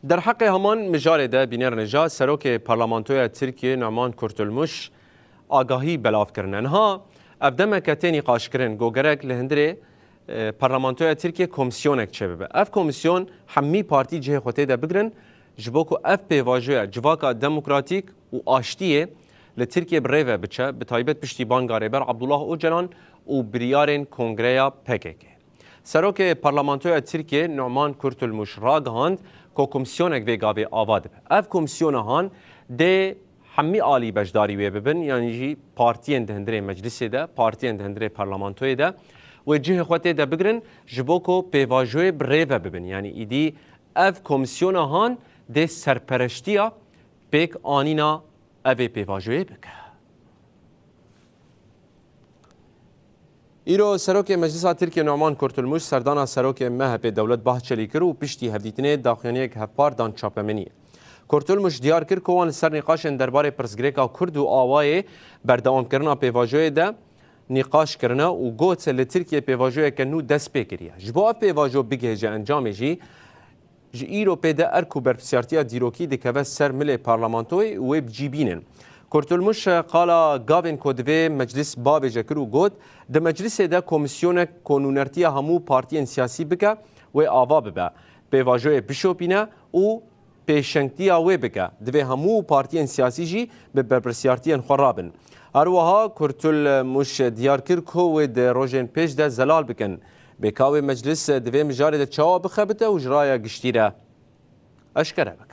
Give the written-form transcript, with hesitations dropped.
در حق همان مجال ده بینر نجا سروک پارلمانتوی ترکیه نعمان کورتولموش آگاهی بلاف کردن ها افدم کتنی قاش کردن گوگرک لهندره پارلمانتوی ترکیه کمیسیونک چه ببه اف کمیسیون همی پارتی جه خطه ده بگرن جبوکو اف پیواجوی جواکا دموکراتیک و آشتیه لترکیه بریوه بچه به تایبت پشتیبان گاریبر عبدالله اوجلان و بریارن کنگریا پکک سروک پارلمانتوی ترکیه نعمان کورتولموش راگهاند که کمیسیونک ویگابی آواده به اف کمیسیون هان ده همی عالی بجداری وی ببن یعنی جی پارتین دهندره مجلسی ده پارتین دهندره پارلمانتوی ده و جه خواته ده بگرن جبوکو پیواجوی بریوه ببن یعنی ایدی اف کمیسیون هان ده سرپرشتیا پیک آنینا اوی پیواجوی بکه ایرو سروک مجلس ترکیه نعمان کورتولموش سردانا سروک مهب دولت باهچلی کرد و پشتی هفدیتنه داخلانیک هفپار دان چاپمنیه کورتولموش دیار کرد که وان سر نقاشن درباره پرسگریکا کرد و آوای بردوام کردن پیواجوی ده نقاش کردن و گوت لترکیه پیواجوی کنو دست بگیریه جبا پیواجو بگه جه انجام جی ایرو پیدا ارکو برپسیارتیا دیروکی دکوه سر مل پارلمانتوی و بجیبینن کورتولموش قالا گاوین کودوی مجلس باب جکر و گوت ده مجلس ده کمیسیون کنونرتیا همو پارتین سیاسی بکه و آوا ببه پیواجوی بشوپینه و پیشنگتیا و بکه دوی همو پارتین سیاسی جی به برپسیارتیان خرابن هروها کورتولموش دیار کرد که و ده روژن پیش ده زلال بکن بکاوی مجلس دوی مجاره ده چاوا بخبته و جرای گشتیره اشکره بکه